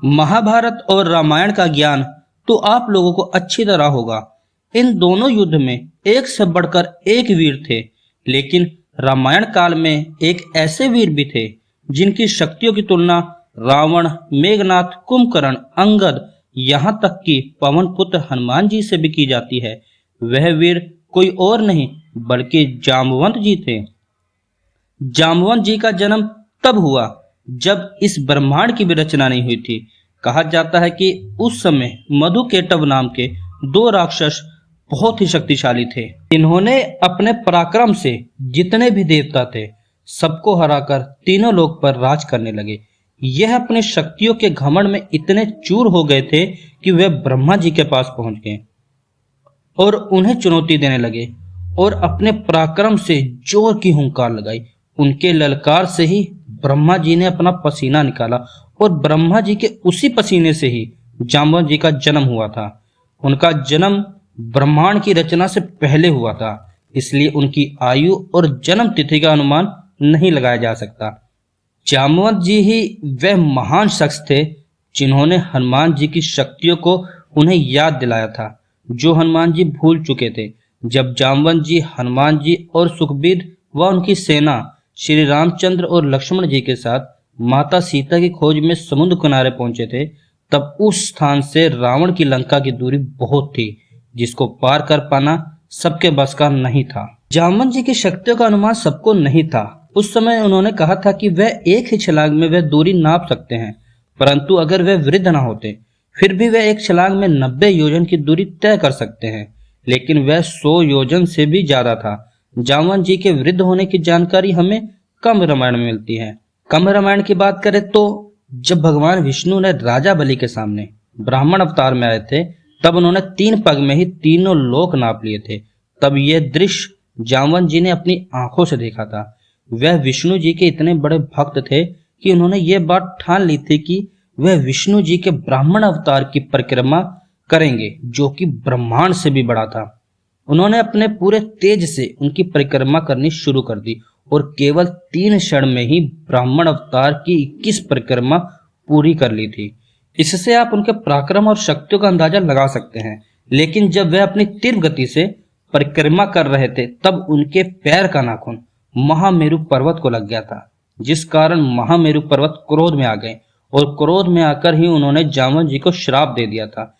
महाभारत और रामायण का ज्ञान तो आप लोगों को अच्छी तरह होगा। इन दोनों युद्ध में एक से बढ़कर एक वीर थे, लेकिन रामायण काल में एक ऐसे वीर भी थे जिनकी शक्तियों की तुलना रावण, मेघनाथ, कुंभकर्ण, अंगद, यहाँ तक कि पवन पुत्र हनुमान जी से भी की जाती है। वह वीर कोई और नहीं बल्कि जामवंत जी थे। जामवंत जी का जन्म तब हुआ जब इस ब्रह्मांड की भी रचना नहीं हुई थी। कहा जाता है कि उस समय मधुकेटव नाम के दो राक्षस बहुत ही शक्तिशाली थे। इन्होंने अपने पराक्रम से जितने भी देवता थे सबको हराकर तीनों लोक पर राज करने लगे। यह अपने शक्तियों के घमंड में इतने चूर हो गए थे कि वे ब्रह्मा जी के पास पहुंच गए और उन्हें चुनौती देने लगे और अपने पराक्रम से जोर की हुंकार लगाई। उनके ललकार से ही ब्रह्मा जी ने अपना पसीना निकाला और ब्रह्मा जी के उसी पसीने से ही जामवंत जी का जन्म हुआ था। उनका जन्म ब्रह्मांड की रचना से पहले हुआ था, इसलिए उनकी आयु और जन्म तिथि का अनुमान नहीं लगाया जा सकता। जामवंत जी ही वह महान शख्स थे जिन्होंने हनुमान जी की शक्तियों को उन्हें याद दिलाया था, जो हनुमान जी भूल चुके थे। जब जामवंत जी हनुमान जी और सुग्रीव व उनकी सेना श्री रामचंद्र और लक्ष्मण जी के साथ माता सीता की खोज में समुद्र किनारे पहुंचे थे, तब उस स्थान से रावण की लंका की दूरी बहुत थी, जिसको पार कर पाना सबके बस का नहीं था। जामवंत जी की शक्तियों का अनुमान सबको नहीं था। उस समय उन्होंने कहा था कि वह एक ही छलांग में वह दूरी नाप सकते हैं, परंतु अगर वह वृद्ध न होते फिर भी वह एक छलांग में 90 योजन की दूरी तय कर सकते हैं, लेकिन वह 100 योजन से भी ज्यादा था। जामवंत जी के वृद्ध होने की जानकारी हमें कम रामायण में मिलती है। कम रामायण की बात करें तो जब भगवान विष्णु ने राजा बलि के सामने ब्राह्मण अवतार में आए थे, तब उन्होंने 3 पग में ही तीनों लोक नाप लिए थे। तब यह दृश्य जामवंत जी ने अपनी आंखों से देखा था। वह विष्णु जी के इतने बड़े भक्त थे कि उन्होंने ये बात ठान ली थी कि वह विष्णु जी के ब्राह्मण अवतार की परिक्रमा करेंगे, जो कि ब्रह्मांड से भी बड़ा था। उन्होंने अपने पूरे तेज से उनकी परिक्रमा करनी शुरू कर दी और केवल 3 क्षण में ही ब्राह्मण अवतार की 21 परिक्रमा पूरी कर ली थी। इससे आप उनके पराक्रम और शक्तियों का अंदाजा लगा सकते हैं। लेकिन जब वह अपनी तीव्र गति से परिक्रमा कर रहे थे, तब उनके पैर का नाखून महामेरु पर्वत को लग गया था, जिस कारण महामेरु पर्वत क्रोध में आ गए और क्रोध में आकर ही उन्होंने जामवंत जी को श्राप दे दिया था।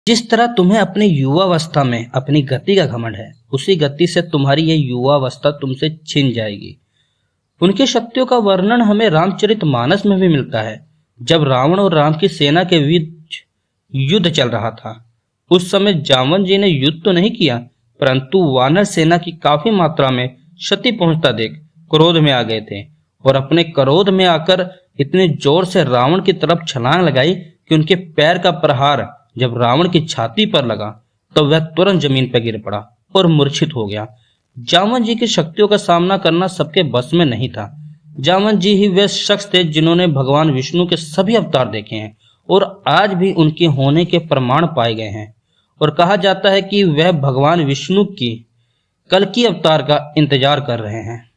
जिस तरह तुम्हें अपनी युवावस्था में अपनी गति का घमंड है, उसी गति से तुम्हारी यह युवावस्था तुमसे छिन जाएगी। उनकी शक्तियों का वर्णन हमें रामचरितमानस में भी मिलता है। जब रावण और राम की सेना के बीच युद्ध चल रहा था, उस समय जामवंत जी ने युद्ध तो नहीं किया, परंतु वानर सेना की काफी मात्रा में क्षति पहुंचता देख क्रोध में आ गए थे और अपने क्रोध में आकर इतने जोर से रावण की तरफ छलांग लगाई कि उनके पैर का प्रहार जब रावण की छाती पर लगा तो वह तुरंत जमीन पर गिर पड़ा और मूर्छित हो गया। जामवंत जी की शक्तियों का सामना करना सबके बस में नहीं था। जामवंत जी ही वे शख्स थे जिन्होंने भगवान विष्णु के सभी अवतार देखे हैं और आज भी उनके होने के प्रमाण पाए गए हैं, और कहा जाता है कि वह भगवान विष्णु की कल्कि अवतार का इंतजार कर रहे हैं।